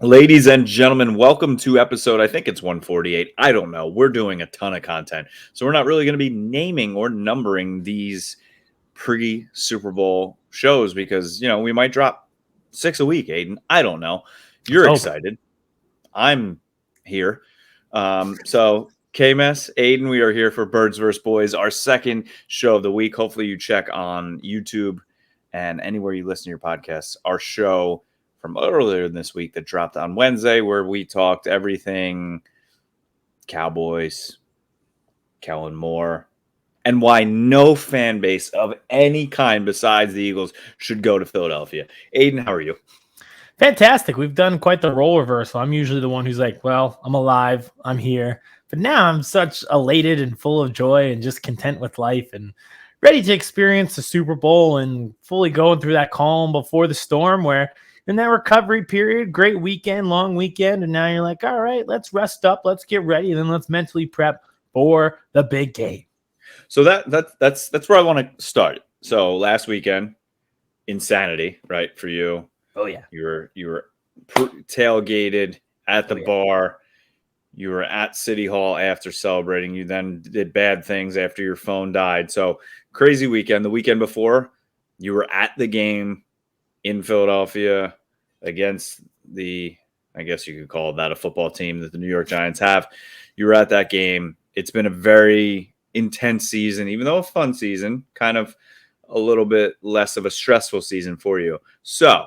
Ladies and gentlemen, welcome to episode, I think it's 148. I don't know. We're doing a ton of content. So we're not really going to be naming or numbering these pre-Super Bowl shows because, we might drop 6 a week, Aiden. I don't know. You're excited. I'm here. So Kmess, Aiden, we are here for Birds vs. Boys, our second show of the week. Hopefully you check on YouTube and anywhere you listen to your podcasts. Our show from earlier this week that dropped on Wednesday, where we talked everything Cowboys, Kellen Moore, and why no fan base of any kind besides the Eagles should go to Philadelphia. Aiden, how are you? Fantastic. We've done quite the role reversal. I'm usually the one who's like, well, I'm alive. I'm here. But now I'm such elated and full of joy and just content with life and ready to experience the Super Bowl and fully going through that calm before the storm where in that recovery period, great weekend, long weekend. And now you're like, all right, let's rest up. Let's get ready. And then let's mentally prep for the big game. So that's where I want to start. So last weekend, insanity, right? For you. Oh yeah. You were tailgated at the bar. You were at City Hall after celebrating. You then did bad things after your phone died. So crazy weekend. The weekend before, you were at the game in Philadelphia against the, I guess you could call that a football team that the New York Giants have. You were at that game. It's been a very intense season, even though a fun season, kind of a little bit less of a stressful season for you. So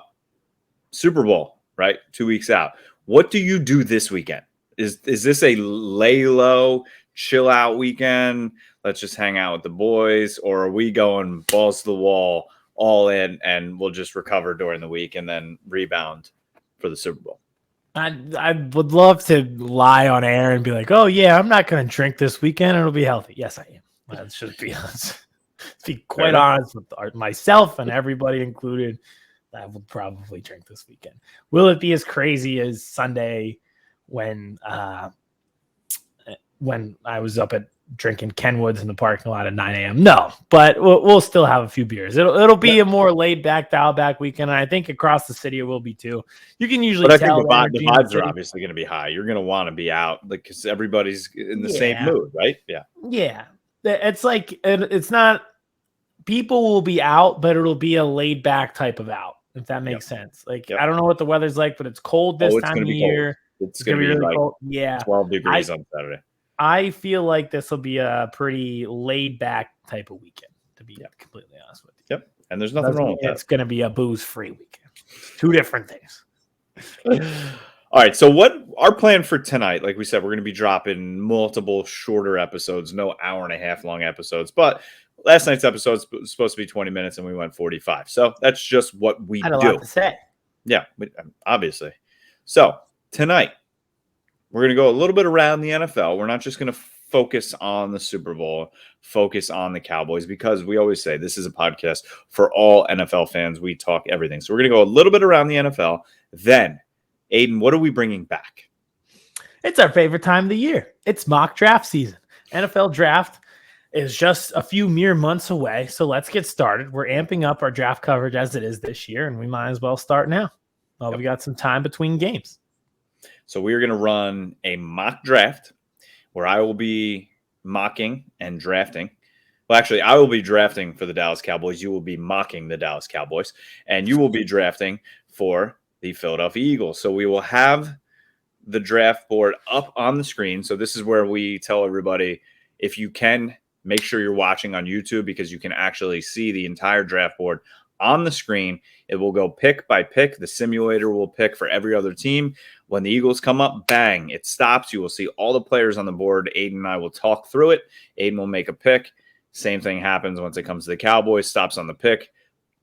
Super Bowl, right? 2 weeks out. What do you do this weekend? Is this a lay low, chill out weekend? Let's just hang out with the boys, or are we going balls to the wall, all in, and we'll just recover during the week and then rebound for the Super Bowl? I would love to lie on air and be like, oh yeah, I'm not going to drink this weekend. It'll be healthy. Yes, I am. Let's just be quite honest with myself and everybody included. I will probably drink this weekend. Will it be as crazy as Sunday when I was up at drinking Kenwoods in the parking lot at 9 a.m.? No, but we'll still have a few beers. It'll be a more laid back, dial back weekend. And I think across the city it will be too. You can usually tell the vibes are obviously going to be high. You're going to want to be out because everybody's in the same mood, right? Yeah. Yeah. It's like, it's not, people will be out, but it'll be a laid back type of out, if that makes sense. Like, I don't know what the weather's like, but it's cold this time of year. It's going to be really cold. Yeah. 12 degrees on Saturday. I feel like this will be a pretty laid back type of weekend, to be completely honest with you. Yep. And there's nothing wrong with that. It's going to be a booze-free weekend. Two different things. All right. So what our plan for tonight, like we said, we're going to be dropping multiple shorter episodes, no hour-and-a-half long episodes. But last night's episode was supposed to be 20 minutes and we went 45. So that's just what we do. I had a lot to say. Yeah, obviously. So tonight, we're going to go a little bit around the NFL. We're not just going to focus on the Super Bowl, focus on the Cowboys, because we always say this is a podcast for all NFL fans. We talk everything. So we're going to go a little bit around the NFL. Then, Aiden, what are we bringing back? It's our favorite time of the year. It's mock draft season. NFL draft is just a few mere months away. So let's get started. We're amping up our draft coverage as it is this year, and we might as well start now. Well, we got some time between games. So we are going to run a mock draft where I will be mocking and drafting. Well, actually, I will be drafting for the Dallas Cowboys. You will be mocking the Dallas Cowboys. And you will be drafting for the Philadelphia Eagles. So we will have the draft board up on the screen. So this is where we tell everybody, if you can, make sure you're watching on YouTube because you can actually see the entire draft board on the screen. It will go pick by pick. The simulator will pick for every other team. When the Eagles come up, bang, it stops. You will see all the players on the board. Aiden and I will talk through it. Aiden will make a pick. Same thing happens once it comes to the Cowboys. Stops on the pick.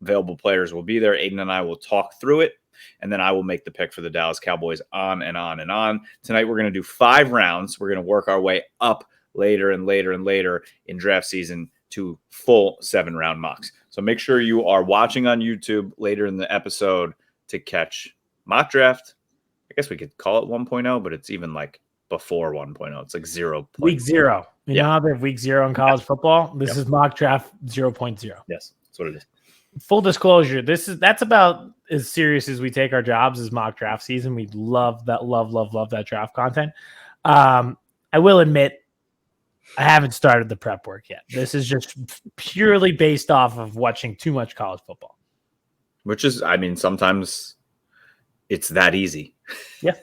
Available players will be there. Aiden and I will talk through it. And then I will make the pick for the Dallas Cowboys on and on and on. Tonight, we're going to do 5 rounds. We're going to work our way up later and later and later in draft season to full 7-round mocks. So make sure you are watching on YouTube later in the episode to catch mock draft. I guess we could call it 1.0, but it's even like before 1.0. It's like 0. Week 0. You know how they have week 0 in college football? This is mock draft 0.0. Yes, that's what it is. full disclosure, that's about as serious as we take our jobs as mock draft season. We love that draft content. I will admit, I haven't started the prep work yet. This is just purely based off of watching too much college football. Which is, I mean, sometimes it's that easy. Yeah.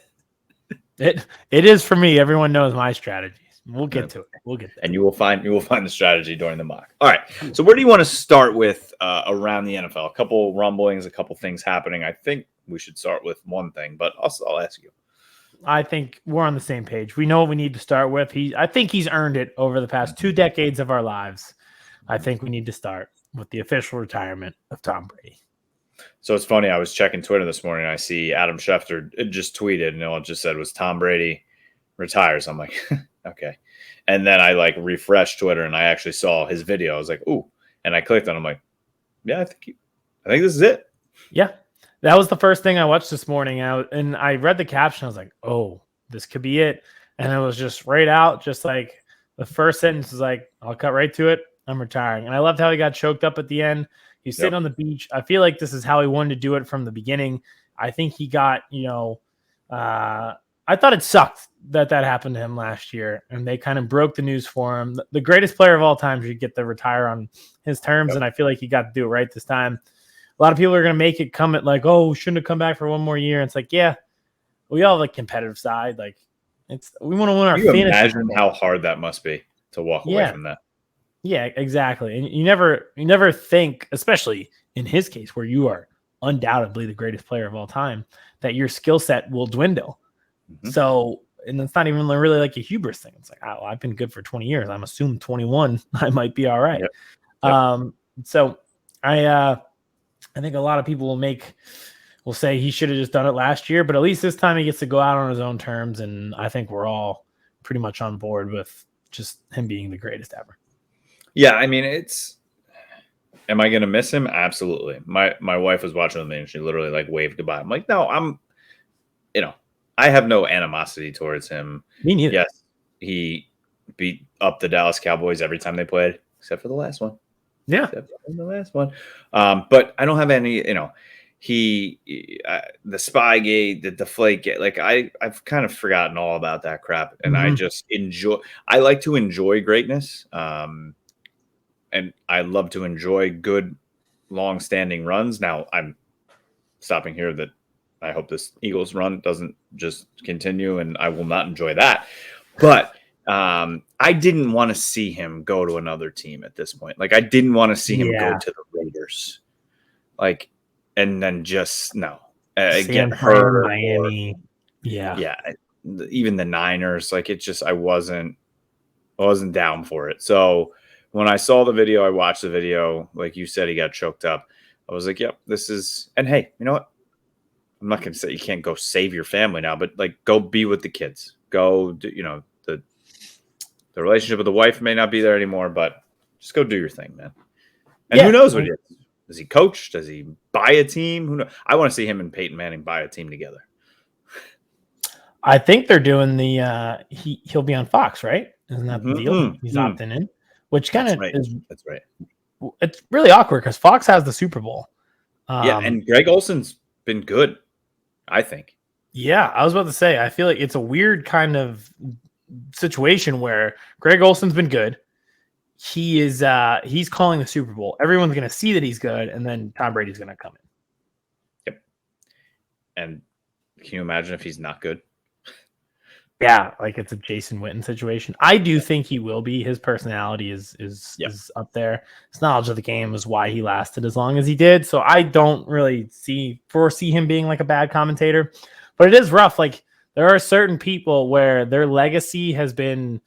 It is for me. Everyone knows my strategies. We'll get to it. We'll get there. And you will find the strategy during the mock. All right. So where do you want to start with around the NFL? A couple rumblings, a couple things happening. I think we should start with one thing, but I'll ask you. I think we're on the same page. We know what we need to start with. I think he's earned it over the past 2 decades of our lives. I think we need to start with the official retirement of Tom Brady. So it's funny. I was checking Twitter this morning. I see Adam Schefter just tweeted, and all it just said was Tom Brady retires. I'm like, okay. And then I like refreshed Twitter, and I actually saw his video. I was like, ooh. And I clicked on it. I'm like, yeah, I think this is it. Yeah. That was the first thing I watched this morning out, and I read the caption. I was like, oh, this could be it. And it was just right out, just like the first sentence was like, I'll cut right to it. I'm retiring. And I loved how he got choked up at the end. He's sitting on the beach. I feel like this is how he wanted to do it from the beginning. I think he got, I thought it sucked that happened to him last year, and they kind of broke the news for him. The greatest player of all time should get to retire on his terms, and I feel like he got to do it right this time. A lot of people are going to make it come at like, oh, we shouldn't have come back for one more year. And it's like, yeah, we all have a competitive side. Like, we want to win our fantasy. Can you imagine how hard that must be to walk away from that? Yeah, exactly. And you never think, especially in his case, where you are undoubtedly the greatest player of all time, that your skill set will dwindle. Mm-hmm. So, and it's not even really like a hubris thing. It's like, oh, I've been good for 20 years. I'm assuming 21, I might be all right. Yep. So I think a lot of people will say he should have just done it last year, but at least this time he gets to go out on his own terms. And I think we're all pretty much on board with just him being the greatest ever. Yeah. I mean, am I going to miss him? Absolutely. My wife was watching with me and she literally like waved goodbye. I'm like, no, I have no animosity towards him. Me neither. Yes. He beat up the Dallas Cowboys every time they played, except for the last one. Yeah. Except for the last one. But I don't have any, the Spygate, the Deflategate, like I've kind of forgotten all about that crap. And I just I like to enjoy greatness. And I love to enjoy good, long-standing runs. Now, I'm stopping here that I hope this Eagles run doesn't just continue, and I will not enjoy that. But I didn't want to see him go to another team at this point. Like, I didn't want to see him go to the Raiders. Like, and then just, get hurt. Miami. Yeah. Even the Niners. Like, it just, I wasn't down for it. So, when I saw the video, I watched the video. Like you said, he got choked up. I was like, yep, this is – and, hey, you know what? I'm not going to say you can't go save your family now, but, like, go be with the kids. Go, the relationship with the wife may not be there anymore, but just go do your thing, man. And who knows what he is? Does he coach? Does he buy a team? Who knows? I want to see him and Peyton Manning buy a team together. I think they're doing the he'll be on Fox, right? Isn't that the deal? He's opting in. Which kind of is – That's right. It's really awkward because Fox has the Super Bowl. And Greg Olson's been good, I think. Yeah, I was about to say, I feel like it's a weird kind of situation where Greg Olson's been good. He is he's calling the Super Bowl. Everyone's going to see that he's good, and then Tom Brady's going to come in. Yep. And can you imagine if he's not good? Yeah, like it's a Jason Witten situation. I do think he will be. His personality is up there. His knowledge of the game is why he lasted as long as he did. So I don't really foresee him being like a bad commentator. But it is rough. Like there are certain people where their legacy has been,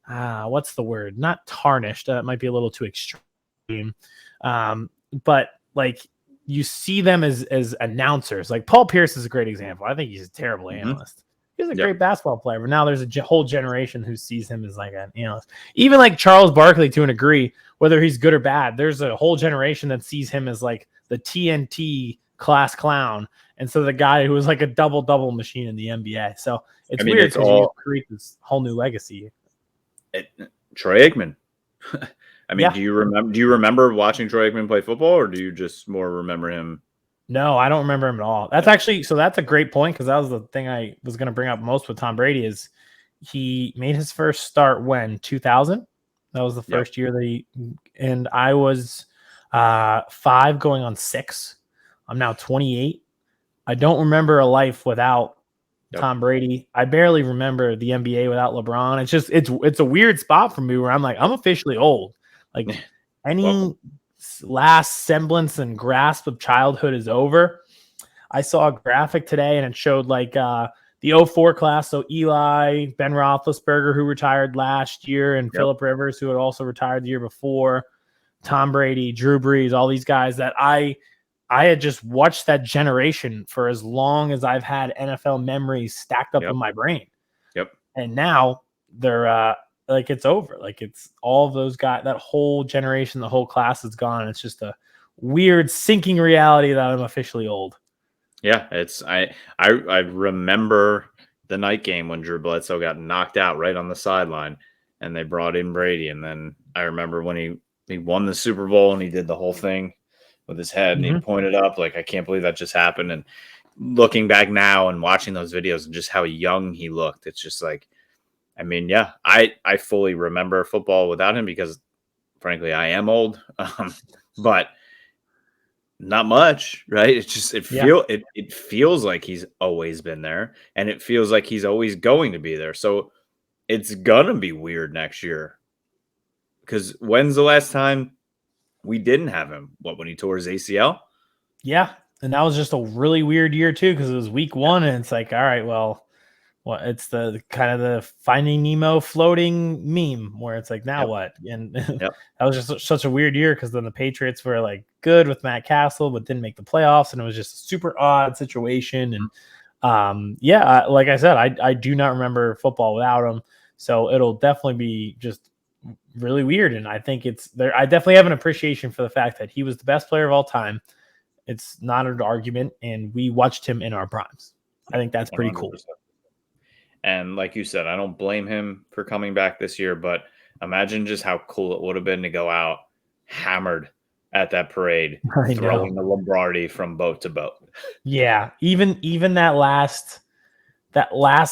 what's the word? Not tarnished. That might be a little too extreme. But like you see them as announcers. Like Paul Pierce is a great example. I think he's a terrible analyst. He's a great basketball player, but now there's a whole generation who sees him as like an analyst. Even like Charles Barkley, to a degree, whether he's good or bad, there's a whole generation that sees him as like the TNT class clown. And so the guy who was like a double-double machine in the NBA. So it's weird because you create this whole new legacy. Troy Aikman. I mean, Yeah. do you remember watching Troy Hickman play football, or do you just more remember him? No, I don't remember him at all. That's actually so that's a great point because that was the thing I was going to bring up most with Tom Brady is he made his first start when 2000. That was the Yep. first year that and I was 5 going on 6. I'm now 28. I don't remember a life without Tom Brady. I barely remember the NBA without LeBron. It's just it's a weird spot for me where I'm like I'm officially old. Like any Welcome. last semblance and grasp of childhood is over. I saw a graphic today and it showed like the 04 class. So Eli, Ben Roethlisberger, who retired last year, and Phillip Rivers, who had also retired the year before, Tom Brady, Drew Brees, all these guys that I had just watched that generation for as long as I've had NFL memories stacked up in my brain. Yep. And now they're like it's over. Like it's all of those guys, that whole generation, the whole class is gone. It's just a weird sinking reality that I'm officially old. Yeah, it's I remember the night game when Drew Bledsoe got knocked out right on the sideline and they brought in Brady. And then I remember when he won the Super Bowl and he did the whole thing with his head and he pointed up like, I can't believe that just happened. And looking back now and watching those videos and just how young he looked, it's just like, I mean, yeah, I fully remember football without him because frankly, I am old, but not much, right? It's just, it feels like he's always been there and it feels like he's always going to be there. So it's gonna be weird next year because when's the last time we didn't have him? When he tore his ACL? Yeah. And that was just a really weird year too, because it was week 1 and it's like, all right, well, it's the kind of the Finding Nemo floating meme where it's like, now what? And that was just such a weird year because then the Patriots were like good with Matt Castle, but didn't make the playoffs. And it was just a super odd situation. And like I said, I do not remember football without him. So it'll definitely be just really weird. And I think it's there. I definitely have an appreciation for the fact that he was the best player of all time. It's not an argument. And we watched him in our primes. I think that's pretty 100%. Cool. And like you said, I don't blame him for coming back this year, but imagine just how cool it would have been to go out hammered at that parade, throwing the Lombardi from boat to boat. Yeah. Even that last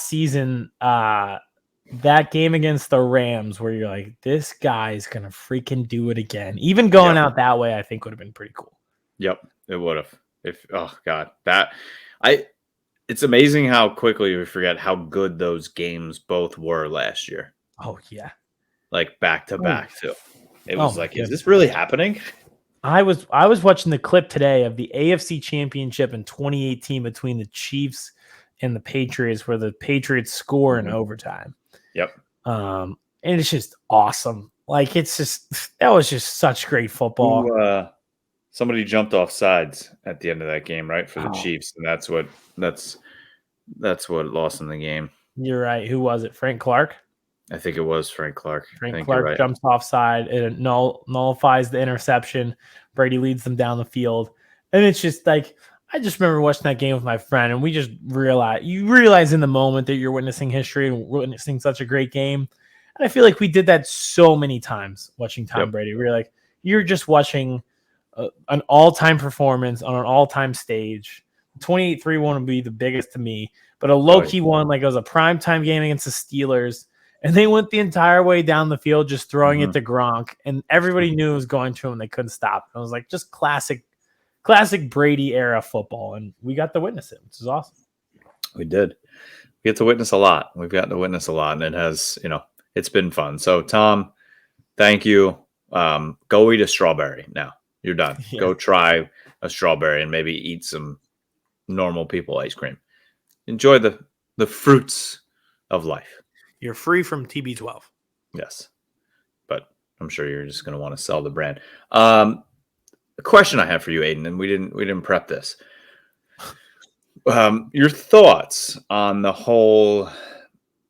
season, that game against the Rams where you're like, this guy's going to freaking do it again. Even going out that way, I think would have been pretty cool. Yep. It would have. Oh God, it's amazing how quickly we forget how good those games both were last year. Oh, yeah. Like back to back, too. It was like, is this really happening? I was watching the clip today of the AFC Championship in 2018 between the Chiefs and the Patriots, where the Patriots score in overtime. Yep. And it's just awesome. Like, that was just such great football. Somebody jumped off sides at the end of that game, right, for the Chiefs, and that's what lost in the game. You're right. Who was it? Frank Clark? I think it was Frank Clark. Frank Clark jumps offside. It nullifies the interception. Brady leads them down the field, and it's just like I just remember watching that game with my friend, and we just realize in the moment that you're witnessing history and witnessing such a great game. And I feel like we did that so many times watching Tom Brady. We're like, you're just watching an all-time performance on an all-time stage. 28-3-1 would be the biggest to me, but a low-key one, like it was a primetime game against the Steelers, and they went the entire way down the field just throwing it to Gronk, and everybody knew it was going to him, and they couldn't stop. It was like just classic Brady-era football, and we got to witness it, which is awesome. We did. We get to witness a lot. We've gotten to witness a lot, and it has, it's been fun. So, Tom, thank you. Go eat a strawberry now. You're done. Yeah. Go try a strawberry and maybe eat some normal people ice cream. Enjoy the fruits of life. You're free from TB12. Yes. But I'm sure you're just going to want to sell the brand. A question I have for you, Aidan, and we didn't prep this. Your thoughts on the whole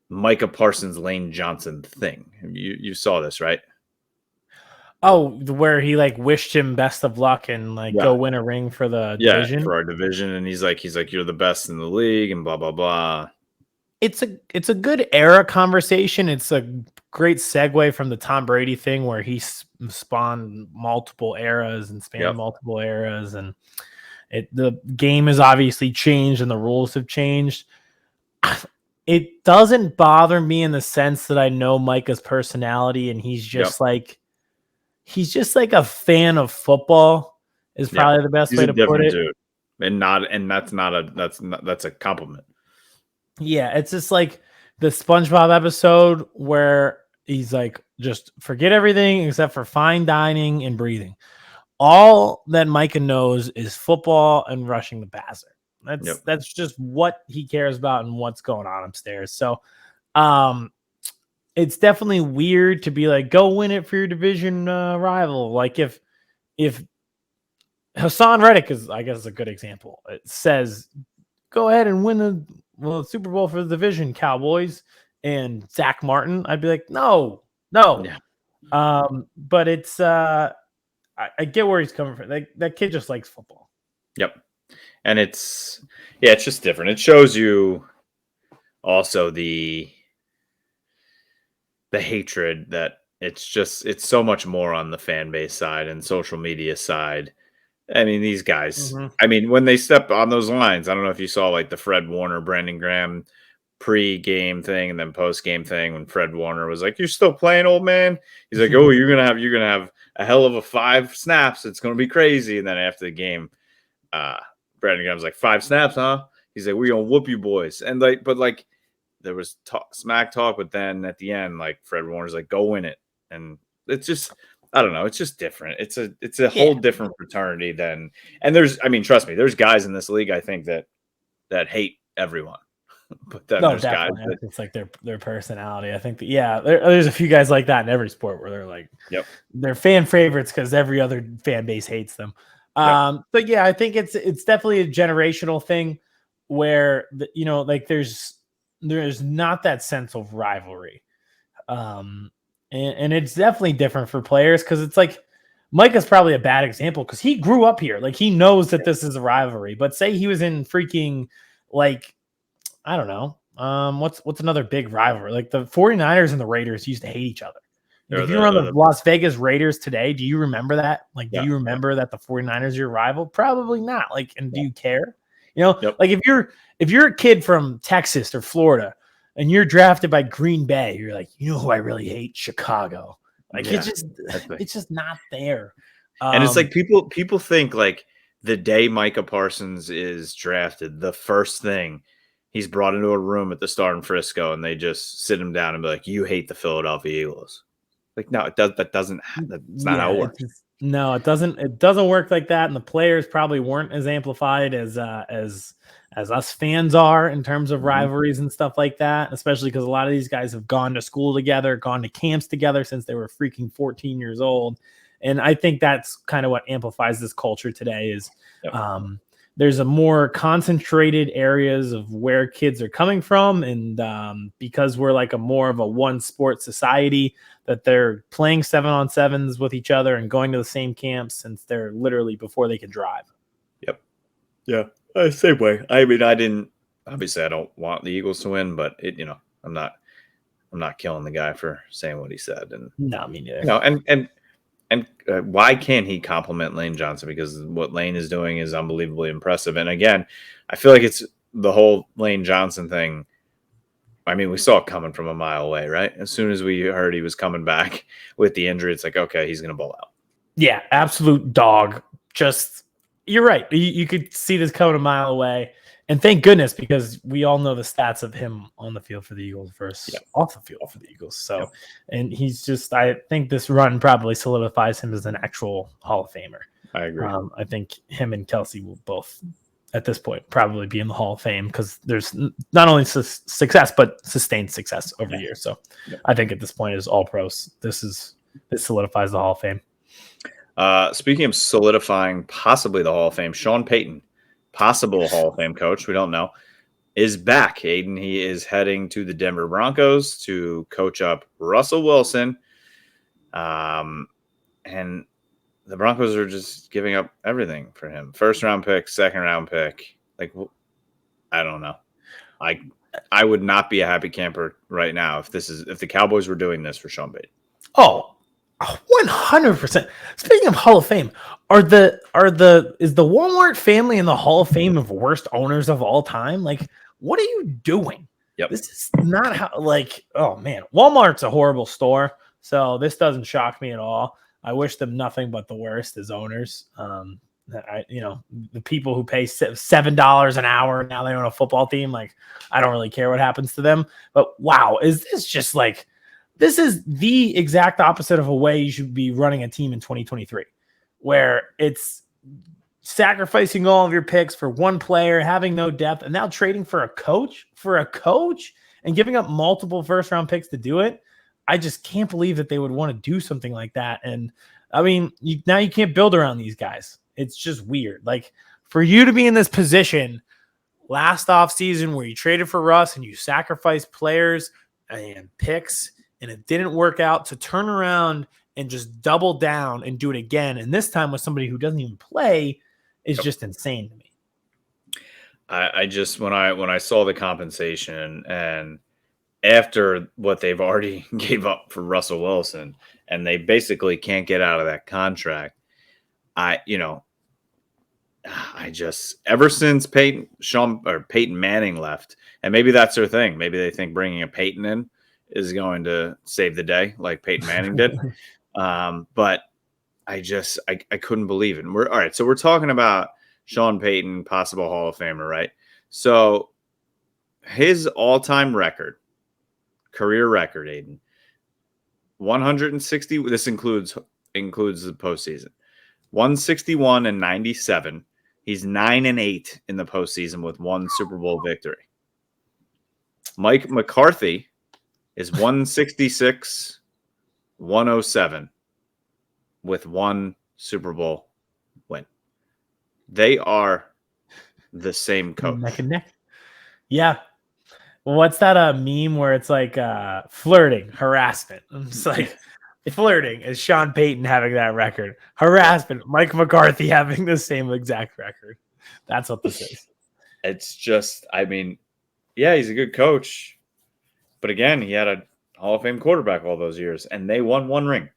Micah Parsons, Lane Johnson thing. You saw this, right? Oh, where he wished him best of luck and go win a ring for the division. For our division, and he's like you're the best in the league and blah blah blah. It's a good era conversation. It's a great segue from the Tom Brady thing where he spawned multiple eras and spanned multiple eras, and the game has obviously changed and the rules have changed. It doesn't bother me in the sense that I know Micah's personality and he's just like a fan of football is probably the best way to put it. Dude. That's a compliment. Yeah, it's just like the SpongeBob episode where he's like, just forget everything except for fine dining and breathing. All that Micah knows is football and rushing the passer. That's just what he cares about and what's going on upstairs. So it's definitely weird to be like, go win it for your division rival. Like if Hassan Reddick is, I guess, a good example. It says, go ahead and win the Super Bowl for the division, Cowboys, and Zach Martin. I'd be like, no. Yeah. But it's I get where he's coming from. That kid just likes football. Yep. And it's just different. It shows you also the hatred that it's so much more on the fan base side and social media side. I mean, these guys, I mean, when they step on those lines, I don't know if you saw like the Fred Warner, Brandon Graham pre-game thing and then post-game thing when Fred Warner was like, "You're still playing, old man?" He's like, "Oh, you're gonna have a hell of a 5 snaps. It's gonna be crazy." And then after the game, Brandon Graham's like, "5 snaps, huh?" He's like, "We're gonna whoop you boys." And but there was smack talk, but then at the end, like Fred Warner's like, "Go win it," and it's just. I don't know. It's just different. It's a whole different fraternity than, and trust me, there's guys in this league, I think that hate everyone, but then there's guys that, it's like their personality. I think there's a few guys like that in every sport where they're like, they're fan favorites because every other fan base hates them. But yeah, I think it's definitely a generational thing where there's not that sense of rivalry. And it's definitely different for players because it's like Micah's probably a bad example because he grew up here. Like he knows that this is a rivalry. But say he was in freaking like, I don't know. What's another big rivalry? Like the 49ers and the Raiders used to hate each other. If you were on the Las Vegas Raiders today, do you remember that? Like, do you remember that the 49ers are your rival? Probably not. Like, and do you care? Like if you're a kid from Texas or Florida, and you're drafted by Green Bay, you're like, you know who I really hate? Chicago. Like it's just not there. And it's like people think like the day Micah Parsons is drafted, the first thing he's brought into a room at the Star in Frisco, and they just sit him down and be like, "You hate the Philadelphia Eagles." Like, no, that's not how it works. No, it doesn't. It doesn't work like that. And the players probably weren't as amplified as us fans are in terms of rivalries and stuff like that, especially because a lot of these guys have gone to school together, gone to camps together since they were freaking 14 years old. And I think that's kind of what amplifies this culture today is there's a more concentrated areas of where kids are coming from. And because we're like a more of a one sport society, that they're playing 7-on-7s with each other and going to the same camps since they're literally before they can drive. Yep. Yeah. Same way. I mean, I don't want the Eagles to win, but I'm not killing the guy for saying what he said. And no, me neither. And why can't he compliment Lane Johnson? Because what Lane is doing is unbelievably impressive. And again, I feel like it's the whole Lane Johnson thing. I mean, we saw it coming from a mile away, right? As soon as we heard he was coming back with the injury, it's like, okay, he's going to bowl out. Yeah, absolute dog. Just, you're right. You could see this coming a mile away. And thank goodness, because we all know the stats of him on the field for the Eagles versus off the field for the Eagles. So, and he's just, I think this run probably solidifies him as an actual Hall of Famer. I agree. I think him and Kelsey will both, at this point, probably be in the Hall of Fame because there's not only success, but sustained success over the years. So I think at this point it is all pros. This solidifies the Hall of Fame. Speaking of solidifying possibly the Hall of Fame, Sean Payton, possible Hall of Fame coach, we don't know, is back. Aidan, he is heading to the Denver Broncos to coach up Russell Wilson. And the Broncos are just giving up everything for him. 1st round pick, 2nd round pick. Like, I don't know. I would not be a happy camper right now if the Cowboys were doing this for Sean Payton. Oh, 100%. Speaking of Hall of Fame, is the Walmart family in the Hall of Fame of worst owners of all time? Like, what are you doing? Yep. This is not how, like, oh man, Walmart's a horrible store. So this doesn't shock me at all. I wish them nothing but the worst as owners. The people who pay $7 an hour now they own a football team. Like, I don't really care what happens to them. But wow, is this just like, this is the exact opposite of a way you should be running a team in 2023, where it's sacrificing all of your picks for one player, having no depth, and now trading for a coach and giving up multiple first-round picks to do it. I just can't believe that they would want to do something like that. And I mean, now you can't build around these guys. It's just weird. Like, for you to be in this position last offseason where you traded for Russ and you sacrificed players and picks and it didn't work out, to turn around and just double down and do it again, and this time with somebody who doesn't even play, is just insane to me. I just, when I saw the compensation and after what they've already gave up for Russell Wilson, and they basically can't get out of that contract, ever since Peyton Manning left, and maybe that's their thing. Maybe they think bringing a Peyton in is going to save the day, like Peyton Manning did. But I couldn't believe it. And all right. So we're talking about Sean Payton, possible Hall of Famer, right? So his all-time career record, Aidan, 160. This includes the postseason. 161 and 97. He's 9-8 in the postseason with one Super Bowl victory. Mike McCarthy is 166, 107 with one Super Bowl win. They are the same coach. Neck and neck. Yeah. Well, what's that meme where it's like flirting, harassment? It's like flirting is Sean Payton having that record. Harassment, Mike McCarthy having the same exact record. That's what this is. It's just, I mean, yeah, he's a good coach. But again, he had a Hall of Fame quarterback all those years, and they won one ring.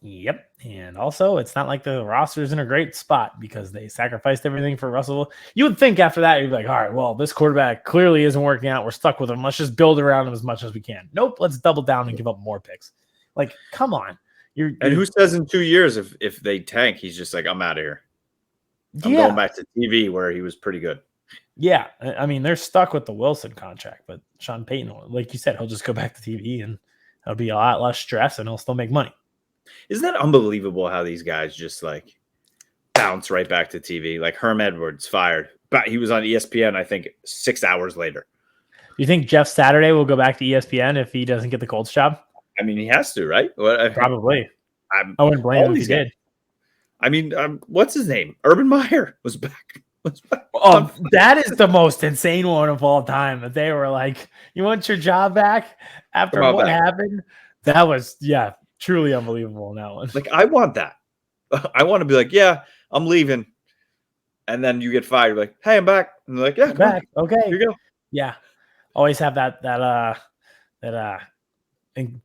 Yep. And also, it's not like the roster's in a great spot because they sacrificed everything for Russell. You would think after that, you'd be like, all right, well, this quarterback clearly isn't working out. We're stuck with him. Let's just build around him as much as we can. Nope. Let's double down and give up more picks. Like, come on. And who says in 2 years, if they tank, he's just like, I'm out of here. I'm going back to TV where he was pretty good. Yeah, I mean, they're stuck with the Wilson contract, but Sean Payton, like you said, he'll just go back to TV and it'll be a lot less stress and he'll still make money. Isn't that unbelievable how these guys just like bounce right back to TV? Like Herm Edwards fired, but he was on ESPN, I think, 6 hours later. Do you think Jeff Saturday will go back to ESPN if he doesn't get the Colts job? I mean, he has to, right? Probably. I wouldn't blame him if he did. I mean, what's his name? Urban Meyer was back. Oh, that is the most insane one of all time. That they were like, "You want your job back after what happened?" That was, yeah, truly unbelievable in that one. Like, I want that. I want to be like, "Yeah, I'm leaving," and then you get fired. You're like, "Hey, I'm back." And they're like, "Yeah, come back. On. Okay, here you go." Yeah, always have that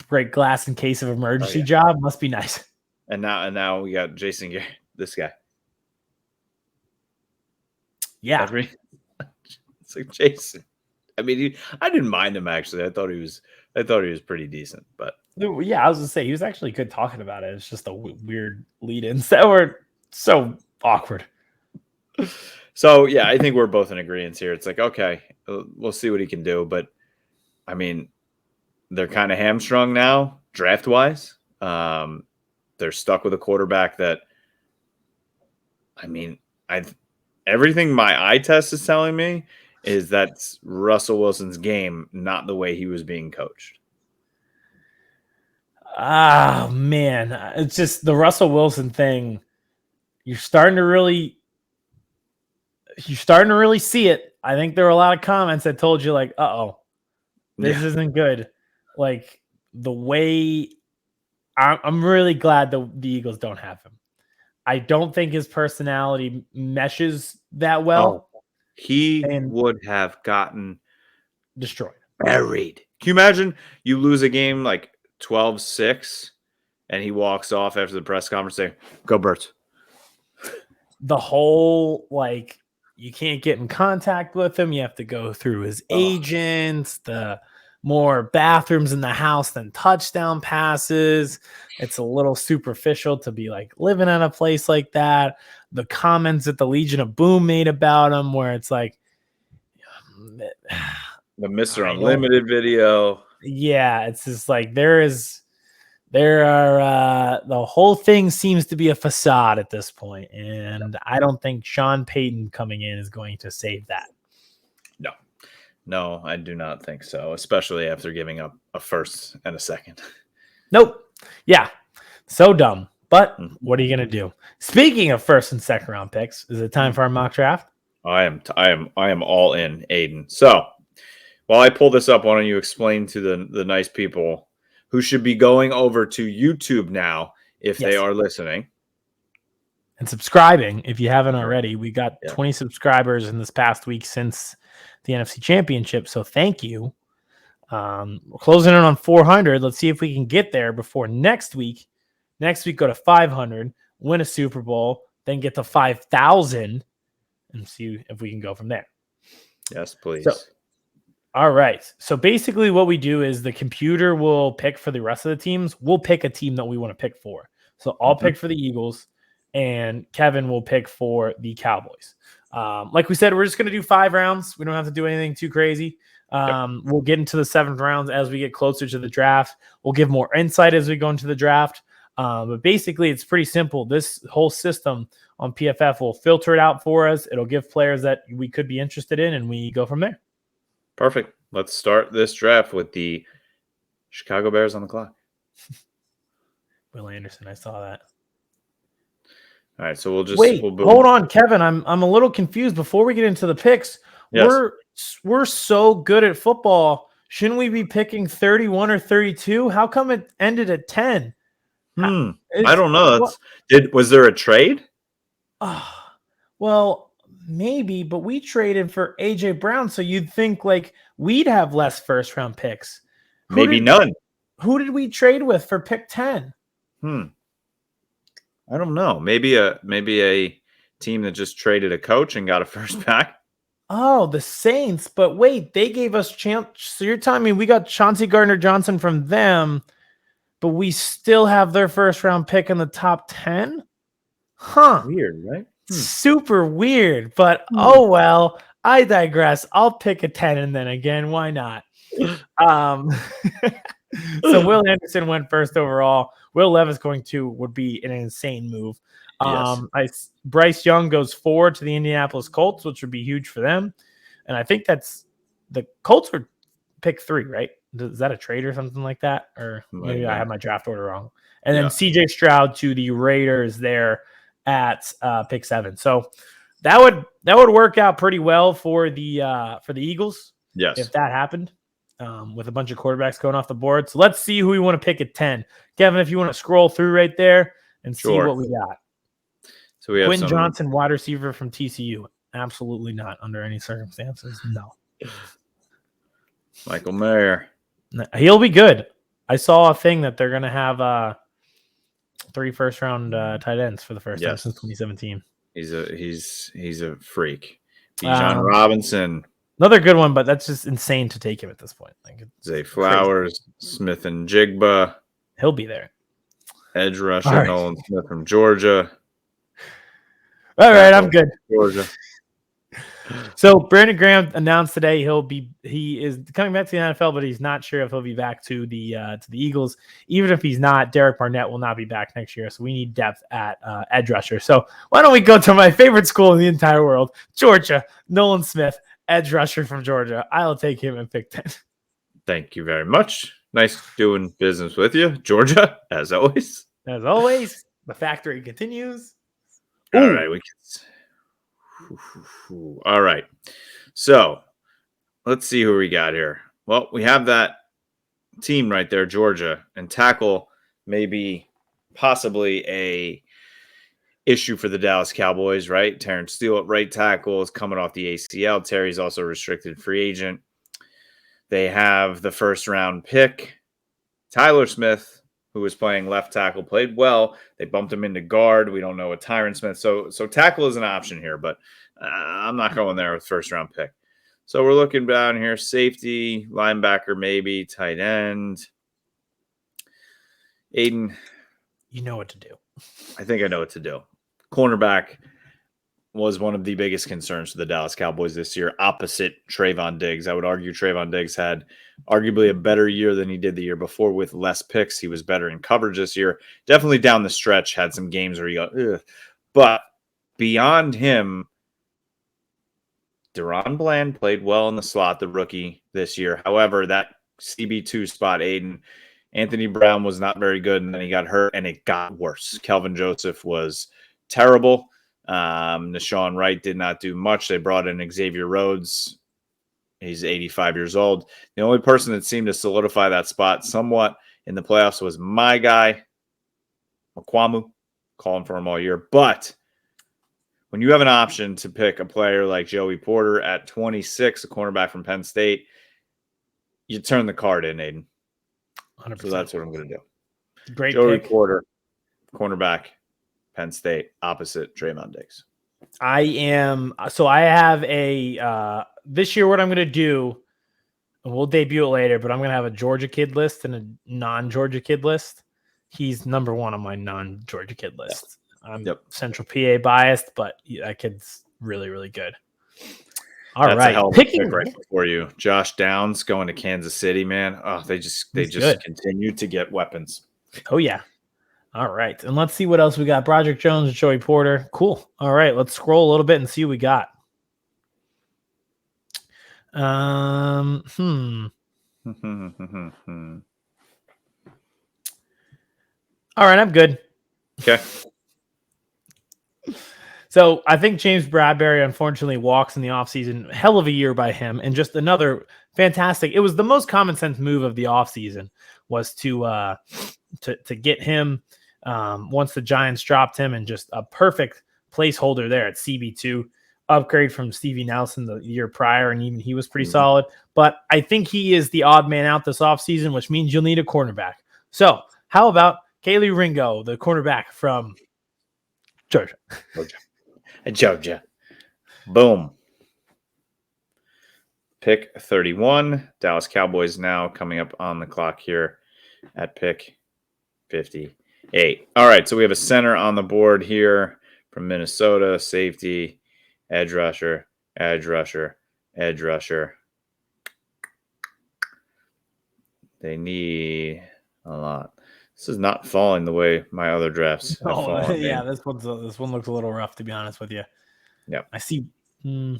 break glass in case of emergency job. Must be nice. And now we got Jason Garrett, this guy. Yeah, it's like Jason. I mean, I didn't mind him actually. I thought he was pretty decent. But yeah, I was gonna say he was actually good talking about it. It's just a weird lead-ins that were so awkward. So yeah, I think we're both in agreement here. It's like, okay, we'll see what he can do. But I mean, they're kind of hamstrung now, draft wise. They're stuck with a quarterback that, I mean, everything my eye test is telling me is that's Russell Wilson's game, not the way he was being coached. Ah, man. It's just the Russell Wilson thing. You're starting to really see it. I think there were a lot of comments that told you like, this isn't good. Like the way I'm really glad the Eagles don't have him. I don't think his personality meshes that well. He would have gotten destroyed. Buried. Can you imagine you lose a game like 12-6 and he walks off after the press conference saying, "Go Birds." The whole, like, you can't get in contact with him. You have to go through his agents, the more bathrooms in the house than touchdown passes. It's a little superficial to be like living in a place like that. The comments that the Legion of Boom made about him, where it's like, The Mr. Unlimited video. Yeah, it's just like the whole thing seems to be a facade at this point, and I don't think Sean Payton coming in is going to save that. No, I do not think so, especially after giving up a first and a second. Nope. Yeah, so dumb. But what are you going to do? Speaking of first and second round picks, is it time for our mock draft? I am all in, Aidan. So while I pull this up, why don't you explain to the nice people who should be going over to YouTube now if they are listening and subscribing if you haven't already. We got 20 subscribers in this past week since the NFC Championship, so thank you. We're closing in on 400. Let's see if we can get there before next week. Next week, go to 500, win a Super Bowl, then get to 5,000, and see if we can go from there. Yes, please. So, all right. So basically what we do is the computer will pick for the rest of the teams. We'll pick a team that we want to pick for. So I'll pick for the Eagles, and Kevin will pick for the Cowboys. Like we said, we're just going to do 5 rounds. We don't have to do anything too crazy. We'll get into the 7th rounds as we get closer to the draft. We'll give more insight as we go into the draft. But basically, it's pretty simple. This whole system on PFF will filter it out for us. It'll give players that we could be interested in, and we go from there. Perfect. Let's start this draft with the Chicago Bears on the clock. Will Anderson, I saw that. All right, so we'll just hold on, Kevin. I'm a little confused. Before we get into the picks, we're so good at football. Shouldn't we be picking 31 or 32? How come it ended at 10? I don't know. Was there a trade? Well, maybe, but we traded for AJ Brown, so you'd think like we'd have less first round picks. Maybe none. Who did we trade with for pick 10? I don't know. Maybe a team that just traded a coach and got a first back. Oh, the Saints. But wait, they gave us so you're telling me we got Chauncey Gardner-Johnson from them, but we still have their first round pick in the top 10? Huh. Weird, right? Super weird, but oh well, I digress. I'll pick a 10 and then again, why not? So Will Anderson went first overall. Will Levis going 2 would be an insane move. Bryce Young goes 4 to the Indianapolis Colts, which would be huge for them. And I think that's the Colts are pick 3, right? Is that a trade or something like that? Or maybe I have my draft order wrong. And then CJ Stroud to the Raiders there at pick 7. So that would work out pretty well for the Eagles. Yes, if that happened. With a bunch of quarterbacks going off the board. So let's see who we want to pick at 10. Kevin, if you want to scroll through right there and see what we got. So we have Quentin Johnson, wide receiver from TCU. Absolutely not under any circumstances. No. Michael Mayer. He'll be good. I saw a thing that they're going to have 3 first-round tight ends for the first time since 2017. He's a freak. Bijan Robinson. Another good one, but that's just insane to take him at this point. Like, Zay Flowers, Smith and Jigba. He'll be there. Edge rusher Nolan Smith from Georgia. All right, I'm good. Georgia. So Brandon Graham announced today he is coming back to the NFL, but he's not sure if he'll be back to the Eagles. Even if he's not, Derek Barnett will not be back next year. So we need depth at edge rusher. So why don't we go to my favorite school in the entire world, Georgia? Nolan Smith, edge rusher from Georgia. I'll take him in pick 10. Thank you very much. Nice doing business with you, Georgia, as always. As always, the factory continues. All right, all right. So let's see who we got here. Well, we have that team right there, Georgia, and tackle maybe possibly a issue for the Dallas Cowboys, right? Terrence Steele at right tackle is coming off the ACL. Terry's also a restricted free agent. They have the first round pick. Tyler Smith, who was playing left tackle, played well. They bumped him into guard. We don't know what Tyron Smith. So tackle is an option here, but I'm not going there with first round pick. So we're looking down here. Safety, linebacker, maybe, tight end. Aidan. You know what to do. I think I know what to do. Cornerback was one of the biggest concerns for the Dallas Cowboys this year, opposite Trayvon Diggs. I would argue Trayvon Diggs had arguably a better year than he did the year before with less picks. He was better in coverage this year. Definitely down the stretch had some games where he got, ugh. But beyond him, Deron Bland played well in the slot, the rookie this year. However, that CB2 spot, Aidan, Anthony Brown was not very good, and then he got hurt, and it got worse. Kelvin Joseph was terrible. Nashawn Wright did not do much. They brought in Xavier Rhodes. He's 85 years old. The only person that seemed to solidify that spot somewhat in the playoffs was my guy, Mukwamu, calling for him all year. But when you have an option to pick a player like Joey Porter at 26, a cornerback from Penn State, you turn the card in, Aidan. 100%. So that's what I'm going to do. Great Joey pick. Porter, cornerback, Penn State, opposite Trayvon Diggs. I have a this year what I'm going to do, and we'll debut it later, but I'm going to have a Georgia kid list and a non-Georgia kid list. He's number one on my non-Georgia kid list. I'm Central PA biased, but that kid's really, really good. All right, a hell of a pick right for you. Josh Downs going to Kansas City, man. Oh, they just continue to get weapons. Oh yeah. All right, and let's see what else we got. Broderick Jones and Joey Porter. Cool. All right, let's scroll a little bit and see what we got. All right, I'm good. Okay. So I think James Bradbury unfortunately walks in the offseason. Hell of a year by him, and just another fantastic. It was the most common sense move of the offseason was to get him once the Giants dropped him, and just a perfect placeholder there at CB2. Upgrade from Stevie Nelson the year prior, and even he was pretty solid. But I think he is the odd man out this offseason, which means you'll need a cornerback. So how about Kelee Ringo, the cornerback from Georgia? Georgia. Boom. Pick 31. Dallas Cowboys now coming up on the clock here at pick 58. All right, so we have a center on the board here from Minnesota, safety, edge rusher, edge rusher, edge rusher. They need a lot. This is not falling the way my other drafts have fallen. Yeah, this one looks a little rough, to be honest with you. Yeah, I see. I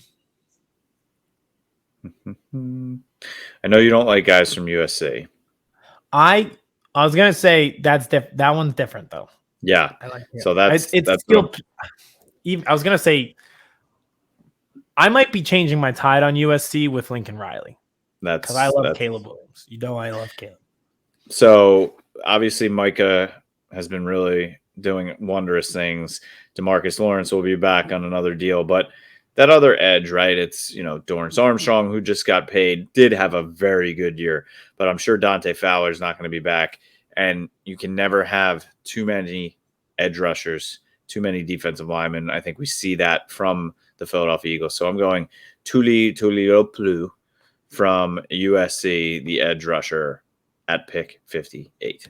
know you don't like guys from USC. I was gonna say that one's different though. Yeah, I like it. So that's still. I was gonna say I might be changing my tide on USC with Lincoln Riley. Because I love Caleb Williams. You know I love Caleb. So obviously Micah has been really doing wondrous things. DeMarcus Lawrence will be back on another deal, but that other edge, right? It's, Dorrance Armstrong, who just got paid, did have a very good year, but I'm sure Dante Fowler is not going to be back. And you can never have too many edge rushers, too many defensive linemen. I think we see that from the Philadelphia Eagles. So I'm going Tuipulotu from USC, the edge rusher at pick 58.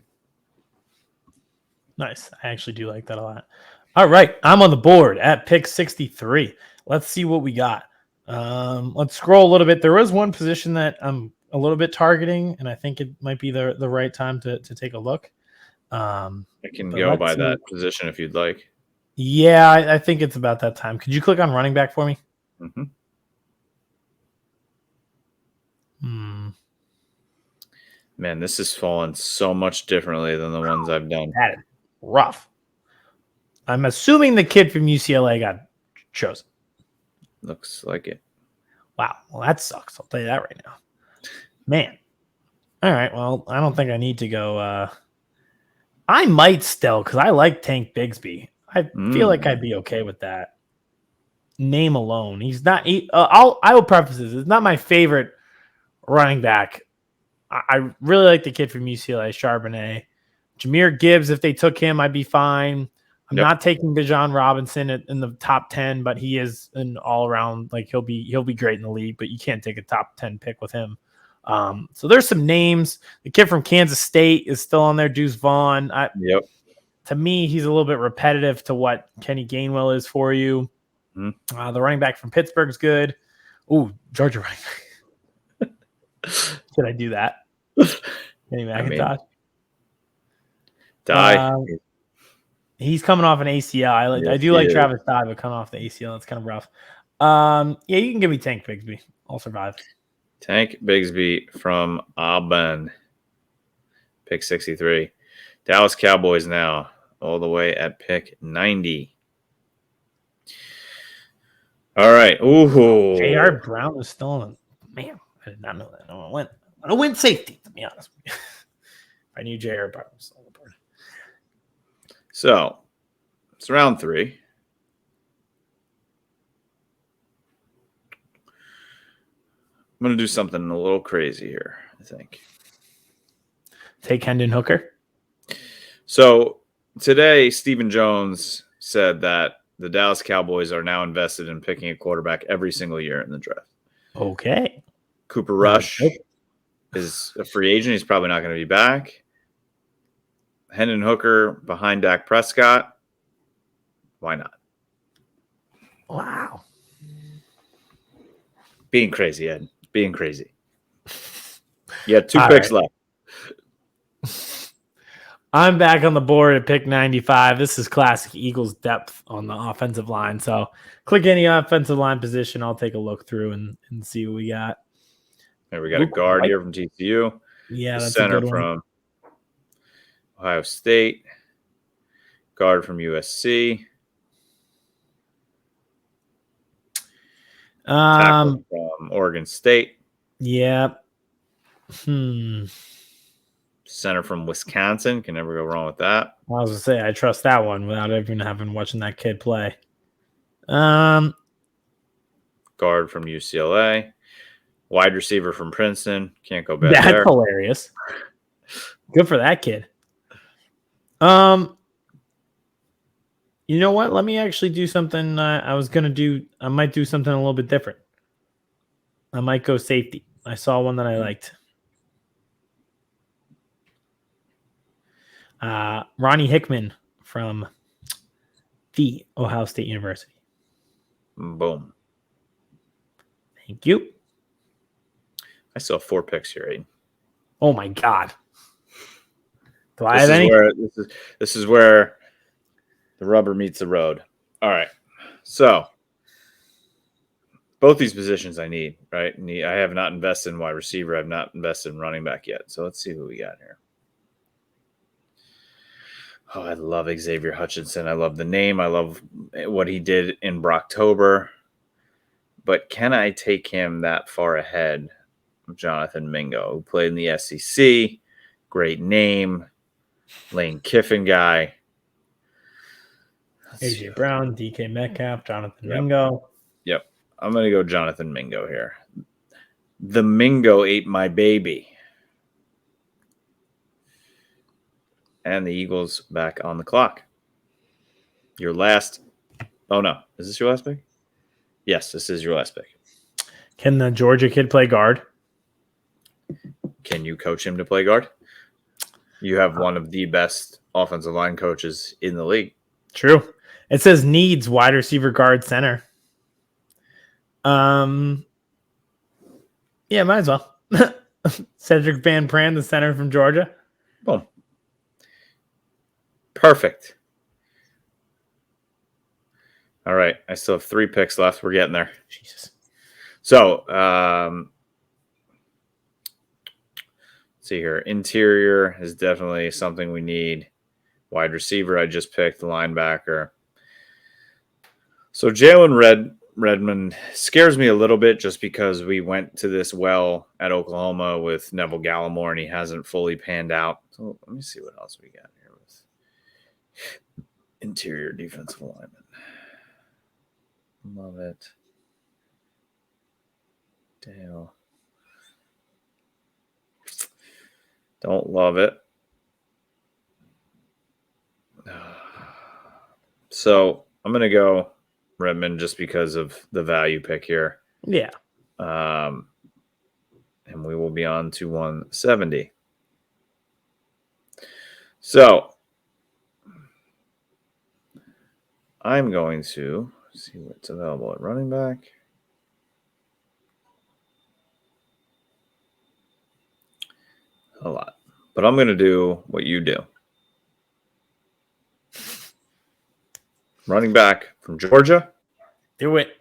Nice. I actually do like that a lot. All right. I'm on the board at pick 63. Let's see what we got. Let's scroll a little bit. There was one position that I'm a little bit targeting, and I think it might be the right time to take a look. I can go by that position if you'd like. Yeah, I think it's about that time. Could you click on running back for me? Mm-hmm. Man, this has fallen so much differently than the ones I've done. That is rough. I'm assuming the kid from UCLA got chosen. Looks like it. Wow. Well, that sucks. I'll tell you that right now. Man. All right. Well, I don't think I need to go. I might still, because I like Tank Bigsby. I feel like I'd be okay with that. Name alone. He's not. I will preface this. It's not my favorite running back, I really like the kid from UCLA, Charbonnet. Jahmyr Gibbs, if they took him, I'd be fine. I'm not taking Bijan Robinson in the top 10, but he is an all around, like he'll be great in the league, but you can't take a top 10 pick with him. So there's some names. The kid from Kansas State is still on there, Deuce Vaughn. To me, he's a little bit repetitive to what Kenny Gainwell is for you. Mm-hmm. The running back from Pittsburgh's good. Ooh, Georgia running back. Should I do that? Kenny McIntosh. He's coming off an ACL. I do like Travis Dye, but coming off the ACL, that's kind of rough. Yeah, you can give me Tank Bigsby. I'll survive. Tank Bigsby from Auburn. Pick 63. Dallas Cowboys now all the way at pick 90. All right. Ooh. J.R. Brown was still on. Man, I did not know that. I'm gonna win safety, to be honest with you. I knew J.R. Brown was still on the board. So, it's round 3. I'm going to do something a little crazy here, I think. Take Hendon Hooker. So, today, Stephen Jones said that the Dallas Cowboys are now invested in picking a quarterback every single year in the draft. Okay. Cooper Rush is a free agent. He's probably not going to be back. Hendon Hooker behind Dak Prescott. Why not? Wow. Being crazy, Ed. Being crazy. You have 2 picks left. I'm back on the board at pick 95. This is classic Eagles depth on the offensive line. So click any offensive line position. I'll take a look through and see what we got. Here we got a guard here from TCU. Yeah, that's center a good one. From Ohio State. Guard from USC. Tackle from Oregon State. Yeah. Center from Wisconsin. Can never go wrong with that. I was going to say, I trust that one without even watching that kid play. Guard from UCLA. Wide receiver from Princeton. Can't go bad there. That's hilarious. Good for that kid. You know what? Let me actually do something. I might do something a little bit different. I might go safety. I saw one that I liked. Ronnie Hickman from the Ohio State University. Boom. Thank you. I still have 4 picks here, Aidan. Oh my God. Do I have any? This is where the rubber meets the road. All right. So both these positions I need, right? I have not invested in wide receiver. I have not invested in running back yet. So let's see who we got here. Oh, I love Xavier Hutchinson. I love the name. I love what he did in Brocktober. But can I take him that far ahead of Jonathan Mingo, who played in the SEC? Great name. Lane Kiffin guy. AJ Brown, DK Metcalf, Jonathan Mingo. Yep. I'm going to go Jonathan Mingo here. The Mingo ate my baby. And the Eagles back on the clock. Your last. Oh, no. Is this your last pick? Yes, this is your last pick. Can the Georgia kid play guard? Can you coach him to play guard? You have one of the best offensive line coaches in the league. True. It says needs wide receiver, guard, center. Yeah, might as well. Cedrick Van Pran, the center from Georgia. Boom. Perfect. All right. I still have 3 picks left. We're getting there. Jesus. So, let's see here. Interior is definitely something we need. Wide receiver, I just picked. The linebacker. So, Jalen Redmond scares me a little bit just because we went to this well at Oklahoma with Neville Gallimore and he hasn't fully panned out. So, let me see what else we got here with interior defensive lineman. Love it. Dale. Don't love it. So I'm going to go Redmond just because of the value pick here. Yeah. And we will be on to 170. So I'm going to see what's available at running back. A lot. But I'm going to do what you do. Running back from Georgia. Do it.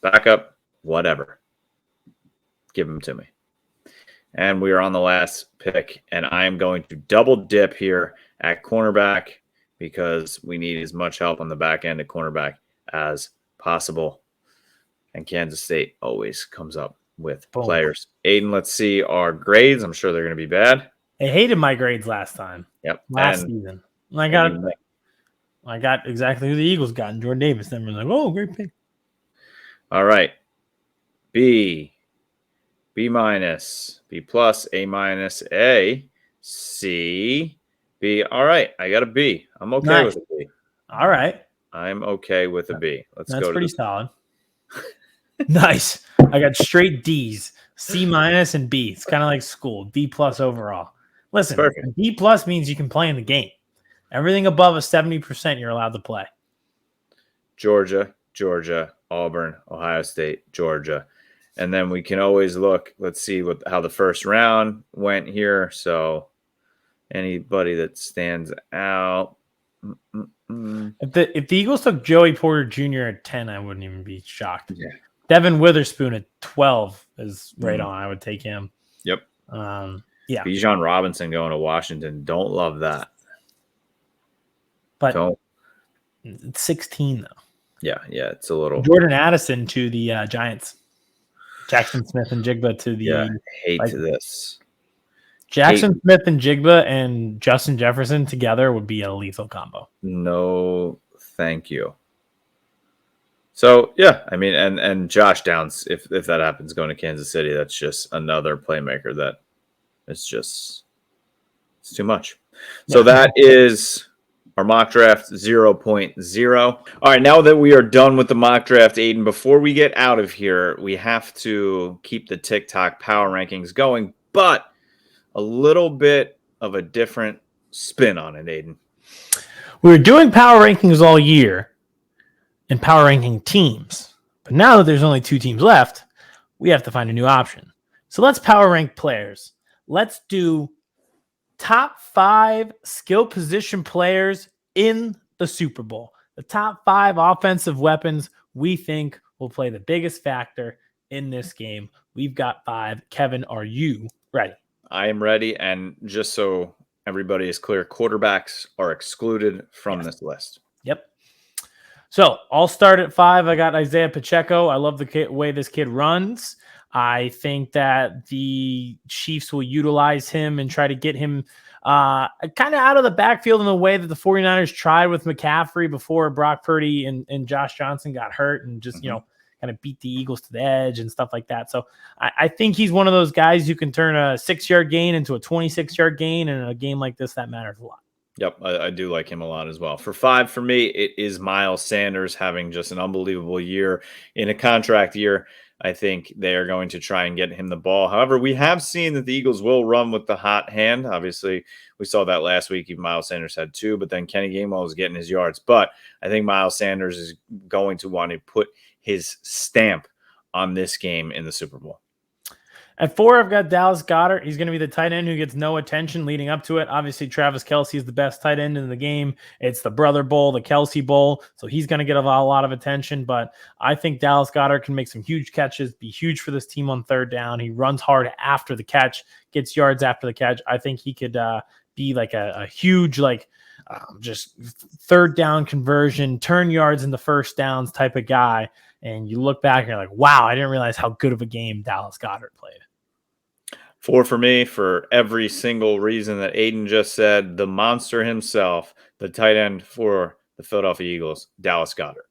Backup, whatever. Give him to me. And we are on the last pick, and I am going to double dip here at cornerback because we need as much help on the back end at cornerback as possible. And Kansas State always comes up with players. Aiden, let's see our grades. I'm sure they're going to be bad. I hated my grades last time. Yep. Last season. I got exactly who the Eagles got, and Jordan Davis. Then we're like, oh, great pick. All right. B minus, B plus, A minus, A, C, B. All right. I got a B. I'm okay with a B. All right. I'm okay with a B. That's pretty solid. Nice. I got straight D's, C minus and B. It's kind of like school. D plus overall. Listen, D plus means you can play in the game. Everything above a 70%, you're allowed to play. Georgia, Auburn, Ohio State, Georgia. And then we can always look. Let's see how the first round went here. So anybody that stands out. If the Eagles took Joey Porter Jr. at 10, I wouldn't even be shocked. Yeah. Devin Witherspoon at 12 is right on. I would take him. Yep. Yeah. Bijan Robinson going to Washington. Don't love that. But it's 16, though. Yeah, it's a little. Jordan Addison to the Giants. Jackson Smith and Jigba to the. Hate this. Jackson Smith and Jigba and Justin Jefferson together would be a lethal combo. No, thank you. So, yeah, I mean, and Josh Downs, if that happens going to Kansas City, that's just another playmaker that it's too much. So that is our mock draft 0.0. All right, now that we are done with the mock draft, Aiden, before we get out of here, we have to keep the TikTok power rankings going, but a little bit of a different spin on it, Aiden. We were doing power rankings all year and power ranking teams, but now that there's only 2 teams left, we have to find a new option. So let's power rank players. Let's do top 5 skill position players in the Super Bowl. The top 5 offensive weapons we think will play the biggest factor in this game. We've got 5. Kevin, are you ready? I am ready. And just so everybody is clear, quarterbacks are excluded from this list. Yep. So I'll start at 5. I got Isaiah Pacheco. I love the way this kid runs. I think that the Chiefs will utilize him and try to get him kind of out of the backfield in the way that the 49ers tried with McCaffrey before Brock Purdy and Josh Johnson got hurt and just, kind of beat the Eagles to the edge and stuff like that. So I think he's one of those guys who can turn a 6-yard gain into a 26-yard gain. And in a game like this, that matters a lot. Yep, I do like him a lot as well. For 5, for me, it is Miles Sanders having just an unbelievable year in a contract year. I think they are going to try and get him the ball. However, we have seen that the Eagles will run with the hot hand. Obviously, we saw that last week. Even Miles Sanders had 2, but then Kenny Gainwell was getting his yards. But I think Miles Sanders is going to want to put his stamp on this game in the Super Bowl. At 4, I've got Dallas Goedert. He's going to be the tight end who gets no attention leading up to it. Obviously, Travis Kelce is the best tight end in the game. It's the Brother Bowl, the Kelce Bowl. So he's going to get a lot of attention. But I think Dallas Goedert can make some huge catches, be huge for this team on 3rd down. He runs hard after the catch, gets yards after the catch. I think he could be like a huge, just 3rd down conversion, turn yards into 1st downs type of guy. And you look back and you're like, wow, I didn't realize how good of a game Dallas Goedert played. 4 for me, for every single reason that Aiden just said, the monster himself, the tight end for the Philadelphia Eagles, Dallas Goedert.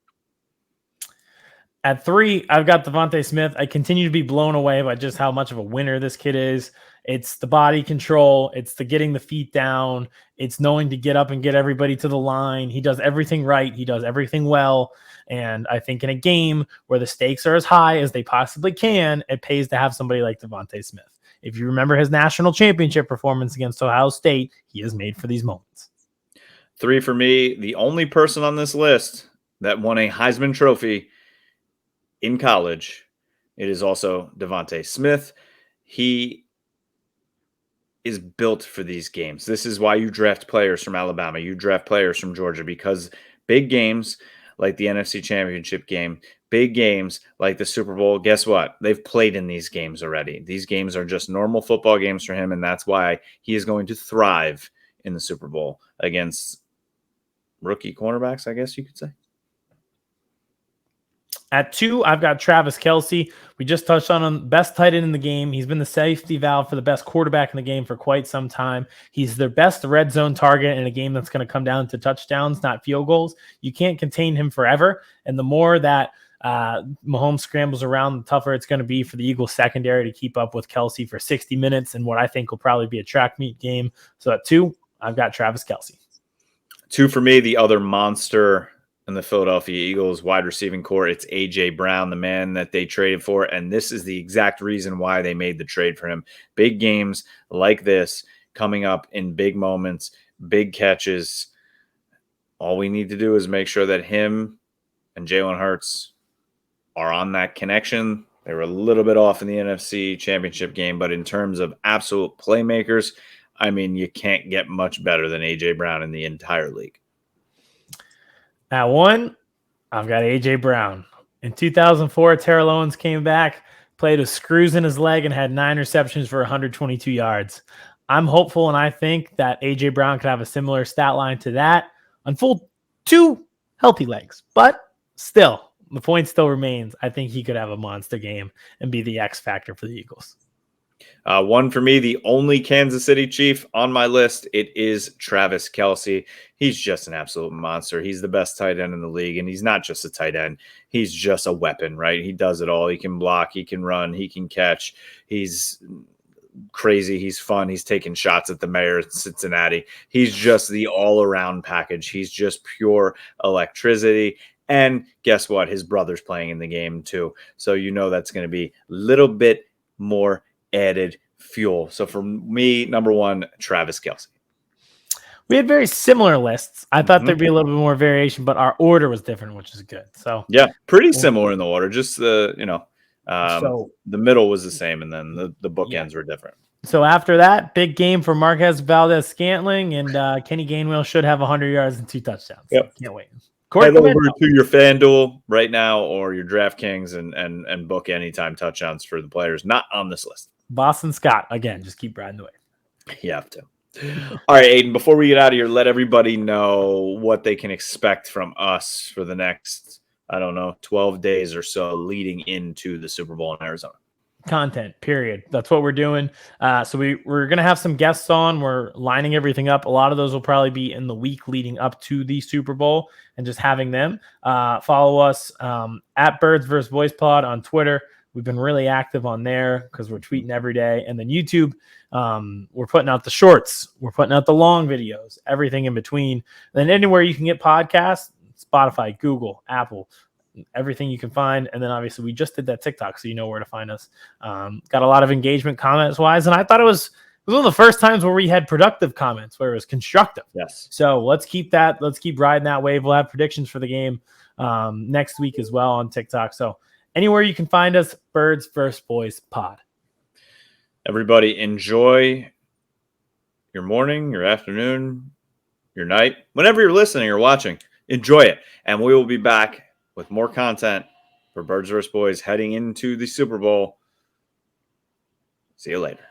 At 3, I've got Devontae Smith. I continue to be blown away by just how much of a winner this kid is. It's the body control. It's the getting the feet down. It's knowing to get up and get everybody to the line. He does everything right. He does everything well. And I think in a game where the stakes are as high as they possibly can, it pays to have somebody like Devontae Smith. If you remember his national championship performance against Ohio State, he is made for these moments. 3 for me. The only person on this list that won a Heisman Trophy in college, it is also Devontae Smith. He is built for these games. This is why you draft players from Alabama. You draft players from Georgia, because big games like the NFC Championship game, big games like the Super Bowl, guess what? They've played in these games already. These games are just normal football games for him, and that's why he is going to thrive in the Super Bowl against rookie cornerbacks, I guess you could say. At 2, I've got Travis Kelce. We just touched on him, best tight end in the game. He's been the safety valve for the best quarterback in the game for quite some time. He's their best red zone target in a game that's going to come down to touchdowns, not field goals. You can't contain him forever. And the more that Mahomes scrambles around, the tougher it's going to be for the Eagles secondary to keep up with Kelce for 60 minutes in what I think will probably be a track meet game. So at 2, I've got Travis Kelce. 2 for me, the other monster in the Philadelphia Eagles wide receiving core. It's A.J. Brown, the man that they traded for, and this is the exact reason why they made the trade for him. Big games like this coming up in big moments, big catches. All we need to do is make sure that him and Jalen Hurts are on that connection. They were a little bit off in the NFC Championship game, but in terms of absolute playmakers, I mean, you can't get much better than A.J. Brown in the entire league. At 1, I've got A.J. Brown. In 2004, Terrell Owens came back, played with screws in his leg, and had 9 receptions for 122 yards. I'm hopeful, and I think that A.J. Brown could have a similar stat line to that on full 2 healthy legs. But still, the point still remains. I think he could have a monster game and be the X factor for the Eagles. 1 for me, the only Kansas City Chief on my list, it is Travis Kelce. He's just an absolute monster. He's the best tight end in the league, and he's not just a tight end. He's just a weapon, right? He does it all. He can block, he can run, he can catch. He's crazy. He's fun. He's taking shots at the mayor in Cincinnati. He's just the all-around package. He's just pure electricity. And guess what? His brother's playing in the game too. So you know that's going to be a little bit more added fuel. So for me, number 1, Travis Kelce. We had very similar lists. I thought there'd be a little bit more variation, but our order was different, which is good. So yeah, pretty similar in the order. Just the the middle was the same, and then the bookends were different. So after that, big game for Marquez Valdez-Scantling, and Kenny Gainwell should have 100 yards and 2 touchdowns. Yep. Can't wait. Head over to your FanDuel right now or your DraftKings and book anytime touchdowns for the players not on this list. Boston Scott, again, just keep riding the wave. You have to. All right, Aidan, before we get out of here, let everybody know what they can expect from us for the next, 12 days or so leading into the Super Bowl in Arizona. Content, period. That's what we're doing. So we're going to have some guests on. We're lining everything up. A lot of those will probably be in the week leading up to the Super Bowl and just having them. Follow us at Birds vs. Boys Pod on Twitter. We've been really active on there because we're tweeting every day. And then YouTube, we're putting out the shorts. We're putting out the long videos, everything in between. And then anywhere you can get podcasts, Spotify, Google, Apple, everything you can find. And then obviously we just did that TikTok, so you know where to find us. Got a lot of engagement comments wise. And I thought it was one of the first times where we had productive comments, where it was constructive. Yes. So let's keep that. Let's keep riding that wave. We'll have predictions for the game next week as well on TikTok. So anywhere you can find us, Birds vs. Boys Pod. Everybody enjoy your morning, your afternoon, your night. Whenever you're listening or watching, enjoy it. And we will be back with more content for Birds vs. Boys heading into the Super Bowl. See you later.